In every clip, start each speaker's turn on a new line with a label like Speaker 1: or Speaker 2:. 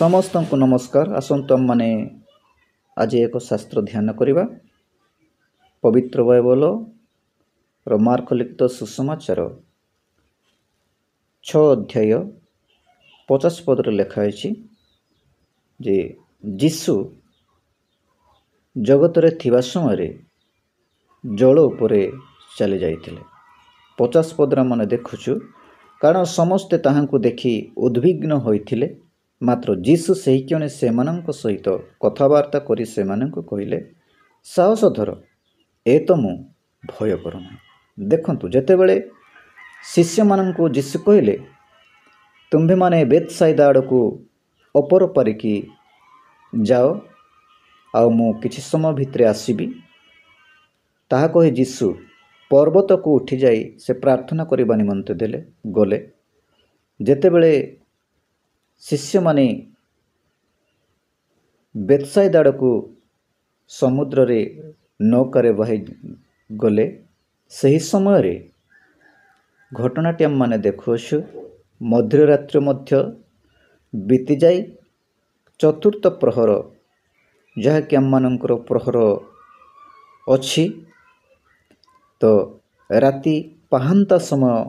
Speaker 1: समस्त को नमस्कार। आसतु आम मैंने आज एक शास्त्र ध्यान करवा। पवित्र बाइबल मार्क लिखित सुसमाचार 6 अध्याय 50 पद लिखाई जे जीशु जगत रे थिबा समय जल उपरे चली जाइथिले। 50 पदरा मन देखुछु, कारण समस्ते ताहांकु देखि उद्विग्न होइथिले। मात्र जीशु सही क्षणे सेमानंक सहित कथबार्ता करी सेमानंक कहिले, साहस धर, ए तो मु भय करना। देखंतु जेतेबेले शिष्य मानंकु जीशु कहिले, तुम्भे माने बेतसाइदा आड़कू अपर पारिकी जाओ, आउ मु किछि समय भितरे आसीबी। ताहा कहि जीशु पर्वत को उठी जाई से प्रार्थना करिबा निमंते देले गले। जेतेबेले शिष्य माने बेतसाइदा आड़कू समुद्र रे नौकारे बहाई गले, सही समय रे घटनाटी आम माने देखुछु। मध्यरात्र मध्य बीती जाई चतुर्थ प्रहर, जहाँकि आम मानकर प्रहर अछि, तो राति पाहांता समय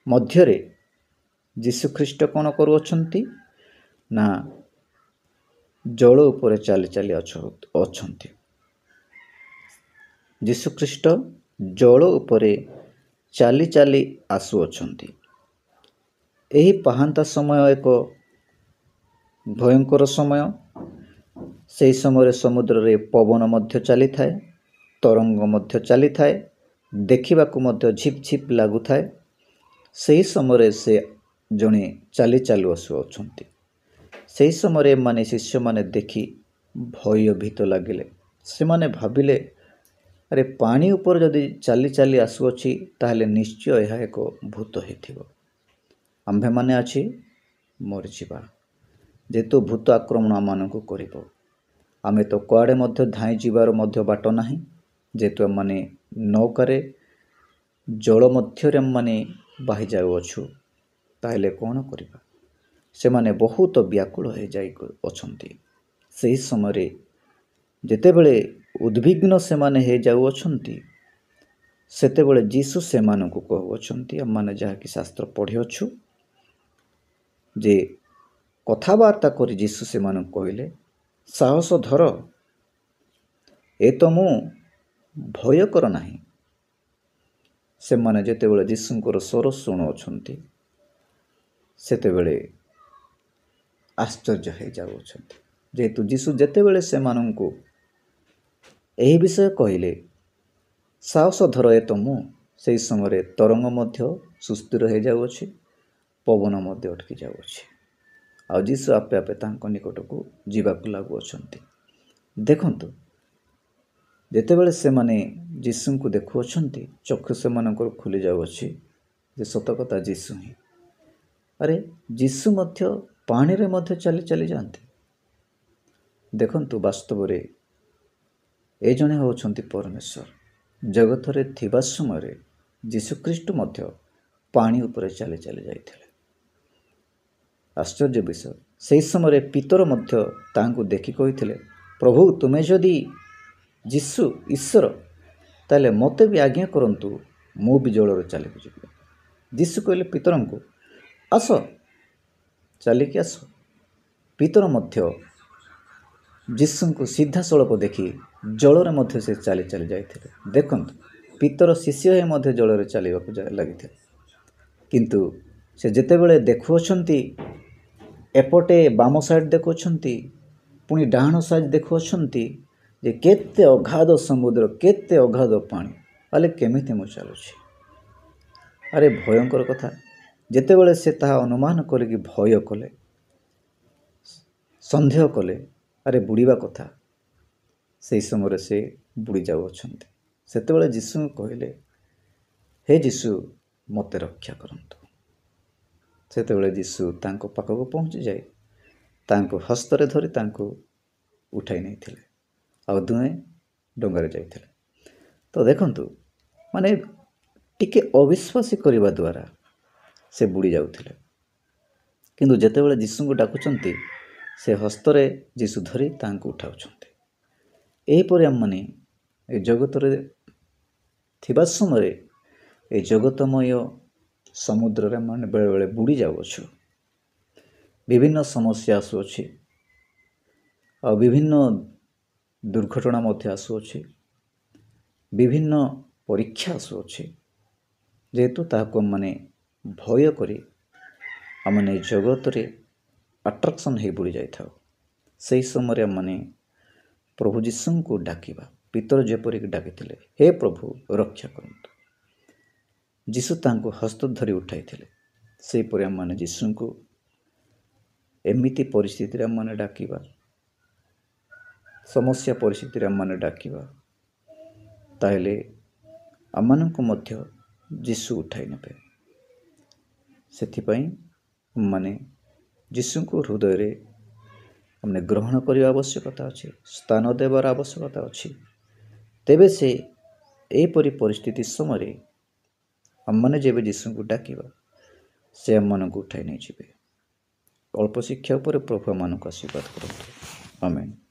Speaker 1: मध्यरे जीशु ख्रीष्ट कौन करुअछंती ना जल उपरे चाली चाली अछंती। जीशु ख्रीष्ट जल उपरे चाली चाली आसुअछंती। एही पाहांता समय एक भयंकर समय। से समय समुद्र रे पवन मध्य चली थाए, तरंग मध्य चली थाए, देखिबाकू मध्य झिप झिप लागु थाए। सही समय से जणे चाली चालू आसुअछंती। सही समय माने शिष्य माने देखि भयभीत लगिले। से माने भाबिले, अरे पानी ऊपर जदि चाली चाली आसुअछि ताहले निश्चय यह एक भूत हेथिबो। आम्भे माने अछि मरिजिबा, जेतु भूत आक्रमण आमानकु करिबो। आमे तो कुआडे मध्य धाई जीवार मध्य बाट नाही, जेतु माने नौकारे जल मध्यरे माने बाहि जाउअछु, ताहले कोन करिबा। से माने बहुत व्याकुल हो जाई अछंती। सही समय जेतेबेले उद्विग्न से माने हे जाउअछंती, सेतेबेले जीशु से मानकु कहउअछंती, आम माने जहा कि शास्त्र पढ़िअछु जे कथबार्ता करी जीशु से मानकु कहिले, साहस धर, ए तो मु भय कर नाही। से माने जेतेबेले जीशुंकर स्वर शुणुअछंती, सेतेबेले आश्चर्य हो जाउअछंती। जेतु जीशु जेतेबेले से मानकु एही विषय कहिले, साहस धर, ए तो मु, सेही समय तरंग मध्य सुस्थिर हो जाउअछि, पवन मध्य अटकी जाउअछि। आ जीशु आपे आपे तांको निकटकू जीवाकू लागुअछंती। देखंतु जेतेबेले से माने जीशुंकु देखुअछंती, चक्षु से मानकर खुली जाउअछि जे सतकथा जीशु ही। अरे जीशु मध्य पानी रे मध्य चली चली जाते। देखंतु वास्तव रे ए जणे होउछंती परमेश्वर। जगत रे थिबा समय जीशु ख्रीष्ट मध्य पानी ऊपर चली चली जाइथिले। आश्चर्य विषय, से समय पितर मध्य तांकु देखि कहिथिले, प्रभु तुमे जदि जीशु ईश्वर, ताले मते भी आज्ञा करंतु, मु भी जल चली जीवि। जीशु कहले पितरंकु, आस, चलिकी आस। पितर मध्य जीशुंकु सीधा सड़क देखि जलरे मध्य से चली चली जाइथिले। देखंतु पितर शिष्य हे मध्य जलरे चलिबाकू लागिथिले, किंतु से जेतेबेले देखुअछंती, एपटे बाम साइड देखुअछंती, पुणी डाहाण साइड देखुअछंती, जे केते अगाध समुद्र, केते अगाध पानी, आले केमिति मु चलुछि। अरे भयंकर कथा। जेतेबेले से ताहा अनुमान करिकि भय कले, संदेह कले, अरे बुड़ीबा कथा, से समय से बुड़ी जाउअछंती। सेतेबेले जीशु कहले, हे जीशु मते रक्षा करंतु। सेतेबेले जीशु तांको पाखको पहुंची जाए, तांको हस्तरे धरी तांको उठाई नैथिले, आ दुहे डंगारे जाइथिले। तो देखंतु माने टिके अविश्वासी करिबा द्वारा से बुड़ी जाउथिले। କିନ୍ତୁ ଯେତେବେଳେ ଯୀଶୁଙ୍କୁ ଡାକୁଛନ୍ତି ସେ ହସ୍ତରେ ଯୀଶୁ ଧରି ତାଙ୍କୁ ଉଠାଉଛନ୍ତି। ଏହିପରି ଆମମାନେ ଏ ଜଗତରେ ଥିବା ସମୟରେ ଏ ଜଗତମୟ ସମୁଦ୍ରରେ ଆମମାନେ ବେଳେବେଳେ ବୁଡ଼ି ଯାଉଅଛୁ। ବିଭିନ୍ନ ସମସ୍ୟା ଆସୁଅଛି, ଆଉ ବିଭିନ୍ନ ଦୁର୍ଘଟଣା ମଧ୍ୟ ଆସୁଅଛି, ବିଭିନ୍ନ ପରୀକ୍ଷା ଆସୁଅଛି। ଯେହେତୁ ତାହାକୁ ଆମମାନେ ଭୟ କରି ଆମମାନେ ଏ ଜଗତରେ ଆଟ୍ରାକ୍ସନ୍ ହେଇ ବୁଡ଼ି ଯାଇଥାଉ। ସେହି ସମୟରେ ଆମମାନେ ପ୍ରଭୁ ଯୀଶୁଙ୍କୁ ଡାକିବା, ପିତର ଯେପରିକି ଡାକିଥିଲେ, ହେ ପ୍ରଭୁ ରକ୍ଷା କରନ୍ତୁ। ଯୀଶୁ ତାଙ୍କୁ ହସ୍ତ ଧରି ଉଠାଇଥିଲେ। ସେହିପରି ଆମମାନେ ଯୀଶୁଙ୍କୁ ଏମିତି ପରିସ୍ଥିତିରେ ଆମମାନେ ଡାକିବା, ସମସ୍ୟା ପରିସ୍ଥିତିରେ ଆମମାନେ ଡାକିବା, ତାହେଲେ ଆମମାନଙ୍କୁ ମଧ୍ୟ ଯୀଶୁ ଉଠାଇ ନେବେ। ସେଥିପାଇଁ ଆମମାନେ ଯୀଶୁଙ୍କୁ ହୃଦୟରେ ଆମମାନେ ଗ୍ରହଣ କରିବା ଆବଶ୍ୟକତା ଅଛି, ସ୍ଥାନ ଦେବାର ଆବଶ୍ୟକତା ଅଛି। ତେବେ ସେ ଏହିପରି ପରିସ୍ଥିତି ସମୟରେ ଆମମାନେ ଯେବେ ଯୀଶୁଙ୍କୁ ଡାକିବା, ସେ ଆମମାନଙ୍କୁ ଉଠାଇ ନେଇଯିବେ। ଅଳ୍ପ ଶିକ୍ଷା ଉପରେ ପ୍ରଭୁ ଆମମାନଙ୍କୁ ଆଶୀର୍ବାଦ କରନ୍ତୁ। ଆମେନ୍।